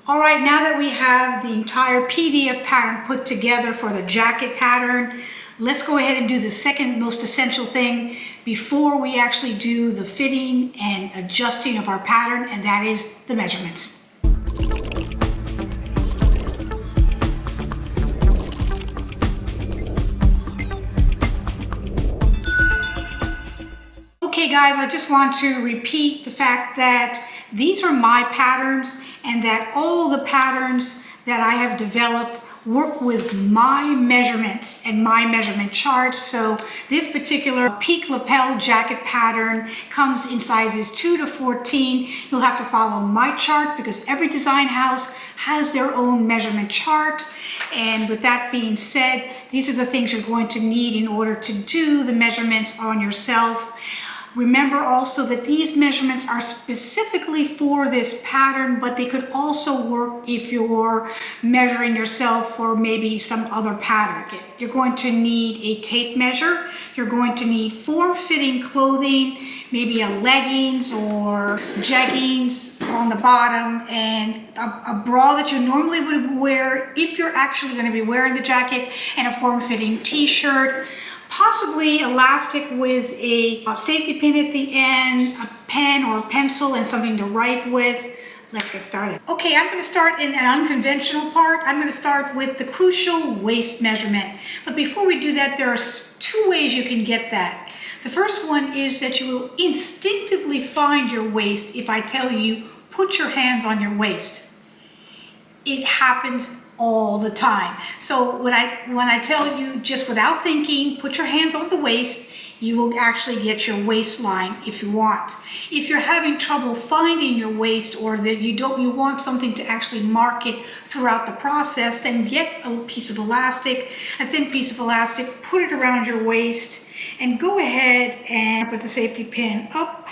All right, now that we have the entire PDF pattern put together for the jacket pattern, let's go ahead and do the second most essential thing before we actually do the fitting and adjusting of our pattern, and that is the measurements. Okay guys, I just want to repeat the fact that these are my patterns and that all the patterns that I have developed work with my measurements and my measurement charts. So this particular peak lapel jacket pattern comes in sizes 2 to 14. You'll have to follow my chart because every design house has their own measurement chart. And with that being said, these are the things you're going to need in order to do the measurements on yourself. Remember also that these measurements are specifically for this pattern, but they could also work if you're measuring yourself for maybe some other patterns. You're going to need a tape measure. You're going to need form-fitting clothing, maybe a leggings or jeggings on the bottom, and a bra that you normally would wear if you're actually going to be wearing the jacket, and a form-fitting t-shirt. Possibly elastic with a safety pin at the end, a pen or a pencil, and something to write with. Let's get started. Okay, I'm going to start in an unconventional part. I'm going to start with the crucial waist measurement. But before we do that, there are two ways you can get that. The first one is that you will instinctively find your waist if I tell you, put your hands on your waist. It happens all the time. So when I tell you, just without thinking, put your hands on the waist, you will actually get your waistline if you want. If you're having trouble finding your waist, or that you want something to actually mark it throughout the process, then get a piece of elastic, a thin piece of elastic, put it around your waist, and go ahead and put the safety pin up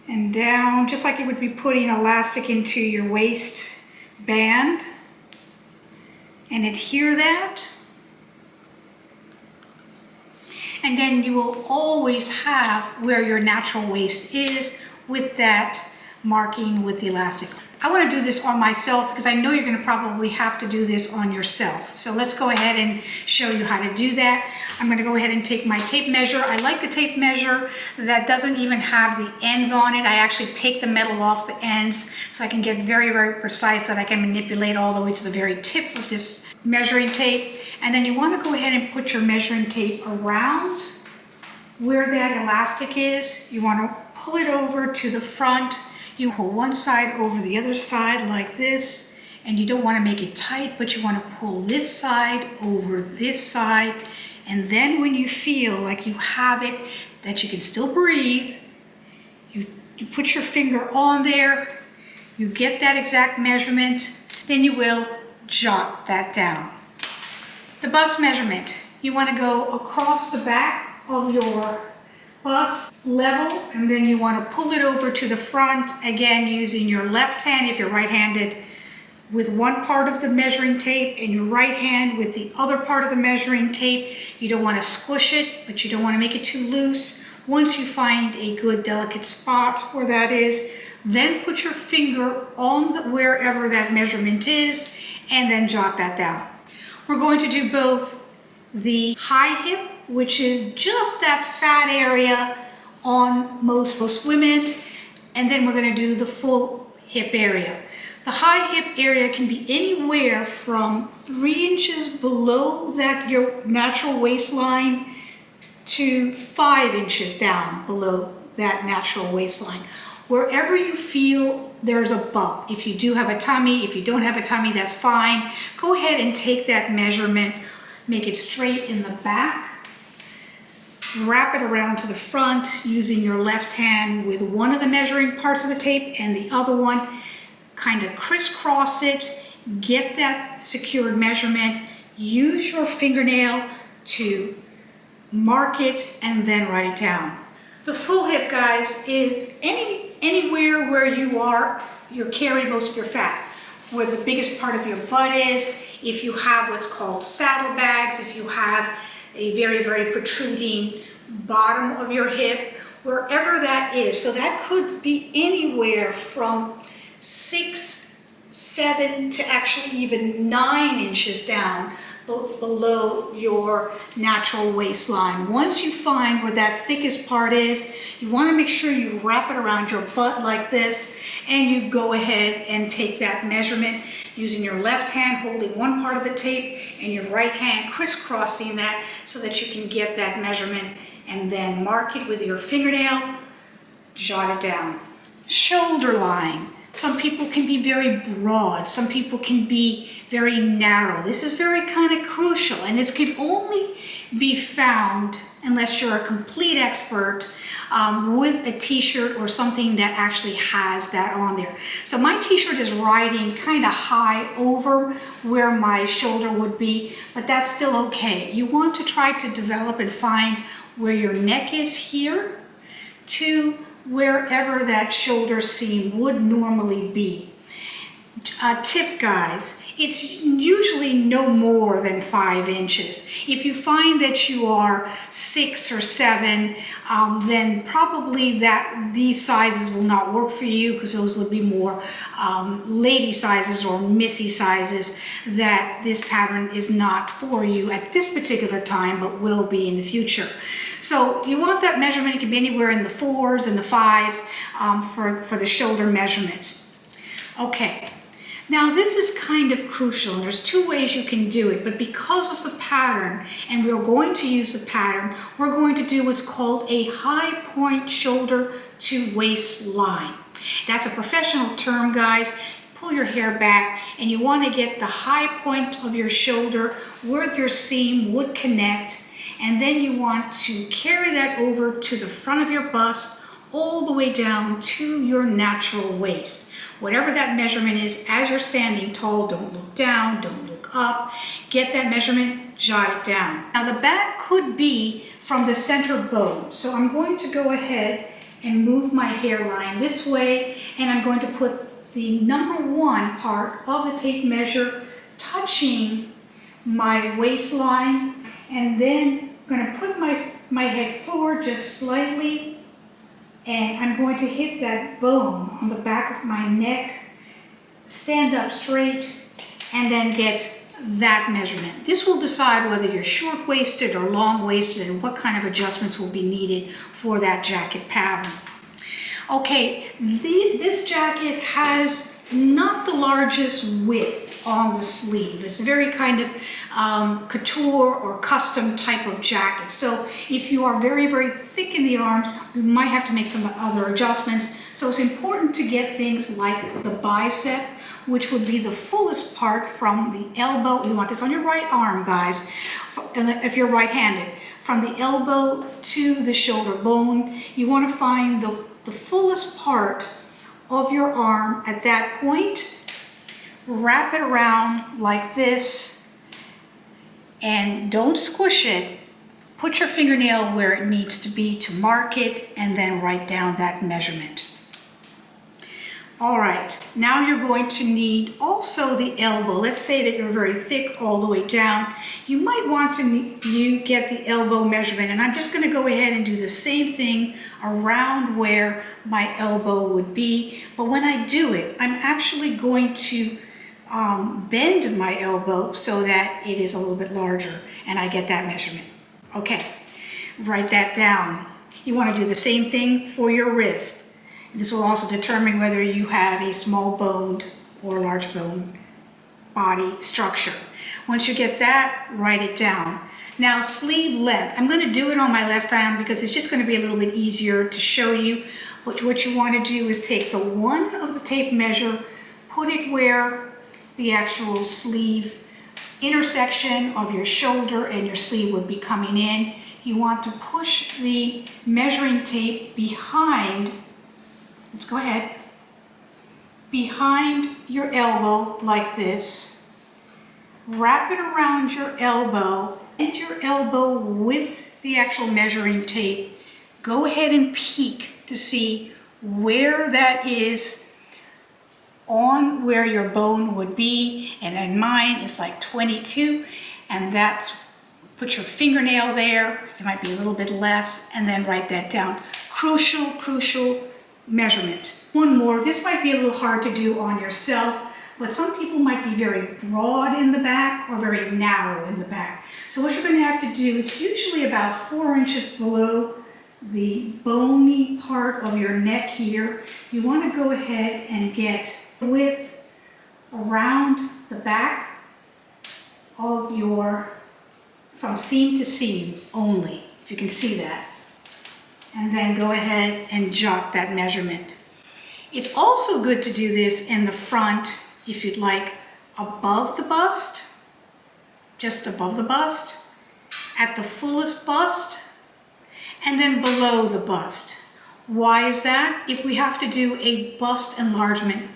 and down, just like you would be putting elastic into your waist band. And adhere that. And then you will always have where your natural waist is with that marking with the elastic. I want to do this on myself because I know you're going to probably have to do this on yourself. So let's go ahead and show you how to do that. I'm going to go ahead and take my tape measure. I like the tape measure that doesn't even have the ends on it. I actually take the metal off the ends so I can get very, very precise, so that I can manipulate all the way to the very tip of this measuring tape. And then you want to go ahead and put your measuring tape around where that elastic is. You want to pull it over to the front. You pull one side over the other side like this, and you don't want to make it tight, but you want to pull this side over this side. And then when you feel like you have it, that you can still breathe, you put your finger on there, you get that exact measurement, then you will jot that down. The bust measurement, you want to go across the back of your bust level, and then you want to pull it over to the front, again using your left hand if you're right-handed with one part of the measuring tape, and your right hand with the other part of the measuring tape. You don't want to squish it, but you don't want to make it too loose. Once you find a good delicate spot where that is, then put your finger on wherever that measurement is, and then jot that down. We're going to do both the high hip, which is just that fat area on most women, and then we're going to do the full hip area. The high hip area can be anywhere from 3 inches below that your natural waistline to 5 inches down below that natural waistline. Wherever you feel there's a bump. If you do have a tummy, if you don't have a tummy, that's fine. Go ahead and take that measurement, make it straight in the back. Wrap it around to the front using your left hand with one of the measuring parts of the tape and the other one. Kind of crisscross it, get that secured measurement, use your fingernail to mark it, and then write it down. The full hip, guys, is anywhere where you're carrying most of your fat, where the biggest part of your butt is, if you have what's called saddlebags, if you have a very, very protruding bottom of your hip, wherever that is. So that could be anywhere from 6 7 to actually even 9 inches down below your natural waistline. Once you find where that thickest part is, you want to make sure you wrap it around your butt like this, and you go ahead and take that measurement using your left hand holding one part of the tape and your right hand crisscrossing that so that you can get that measurement, and then mark it with your fingernail, jot it down. Shoulder line. Some people can be very broad, some people can be very narrow. This is very kind of crucial, and this can only be found, unless you're a complete expert, with a t-shirt or something that actually has that on there. So my t-shirt is riding kind of high over where my shoulder would be, but that's still okay. You want to try to develop and find where your neck is here to wherever that shoulder seam would normally be. Tip, guys, it's usually no more than 5 inches. If you find that you are 6 or 7, then probably these sizes will not work for you, because those would be more lady sizes or missy sizes, that this pattern is not for you at this particular time, but will be in the future. So you want that measurement. It can be anywhere in the 4s and the 5s for the shoulder measurement. Okay. Now this is kind of crucial, and there's 2 ways you can do it, but because of the pattern, and we're going to use the pattern, we're going to do what's called a high point shoulder to waist line. That's a professional term, guys. Pull your hair back, and you want to get the high point of your shoulder where your seam would connect, and then you want to carry that over to the front of your bust, all the way down to your natural waist. Whatever that measurement is, as you're standing tall, don't look down, don't look up. Get that measurement, jot it down. Now the back could be from the center bone. So I'm going to go ahead and move my hairline this way, and I'm going to put the number 1 part of the tape measure touching my waistline, and then I'm going to put my head forward just slightly, and I'm going to hit that bone on the back of my neck, stand up straight, and then get that measurement. This will decide whether you're short-waisted or long-waisted, and what kind of adjustments will be needed for that jacket pattern. Okay, this jacket has not the largest width on the sleeve. It's a very kind of couture or custom type of jacket. So if you are very, very thick in the arms, you might have to make some other adjustments. So it's important to get things like the bicep, which would be the fullest part from the elbow. You want this on your right arm, guys, if you're right-handed. From the elbow to the shoulder bone, you want to find the fullest part of your arm at that point. Wrap it around like this, and don't squish it. Put your fingernail where it needs to be to mark it, and then write down that measurement. All right, now you're going to need also the elbow. Let's say that you're very thick all the way down. You might want to get the elbow measurement, and I'm just going to go ahead and do the same thing around where my elbow would be. But when I do it, I'm actually going to bend my elbow so that it is a little bit larger, and I get that measurement. Okay, write that down. You want to do the same thing for your wrist. This will also determine whether you have a small boned or large bone body structure. Once you get that, write it down. Now, sleeve length. I'm going to do it on my left arm because it's just going to be a little bit easier to show you. But what you want to do is take the 1 of the tape measure, put it where the actual sleeve intersection of your shoulder and your sleeve would be coming in. You want to push the measuring tape behind, let's go ahead, behind your elbow like this. Wrap it around your elbow, and your elbow with the actual measuring tape. Go ahead and peek to see where that is on where your bone would be, and in mine it's like 22, and put your fingernail there. It might be a little bit less, and then write that down. Crucial measurement. One more. This might be a little hard to do on yourself, but some people might be very broad in the back or very narrow in the back. So what you're going to have to do is usually about 4 inches below the bony part of your neck here. You want to go ahead and get width around the back of your, from seam to seam only, if you can see that. And then go ahead and jot that measurement. It's also good to do this in the front, if you'd like, above the bust, just above the bust, at the fullest bust, and then below the bust. Why is that? If we have to do a bust enlargement,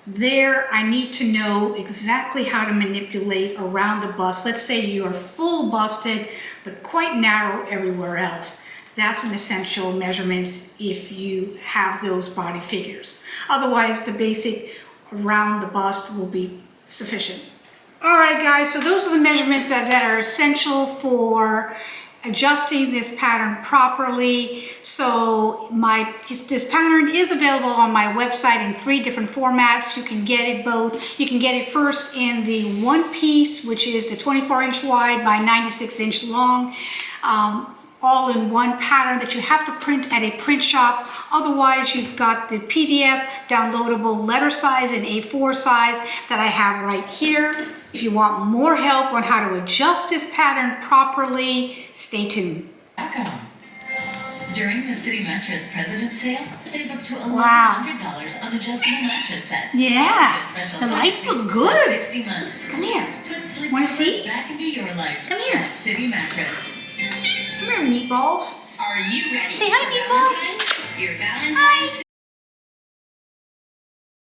there I need to know exactly how to manipulate around the bust. Let's say you are full busted, but quite narrow everywhere else. That's an essential measurement if you have those body figures. Otherwise, the basic around the bust will be sufficient. All right, guys, so those are the measurements that are essential for adjusting this pattern properly. So this pattern is available on my website in 3 different formats. You can get it both. You can get it first in the one piece, which is the 24-inch wide by 96-inch long. All in one pattern that you have to print at a print shop. Otherwise, you've got the PDF downloadable letter size and A4 size that I have right here. If you want more help on how to adjust this pattern properly, stay tuned. During the City Mattress President's Sale, save up to $1,100 on adjustable mattress sets. Yeah, the lights look good. 60 months. Come here. Put sleep Want to see? back into your life. Come here. At City Mattress. Come here, meatballs. Are you ready? Say hi, for meatballs. Valentine's? Your Valentine's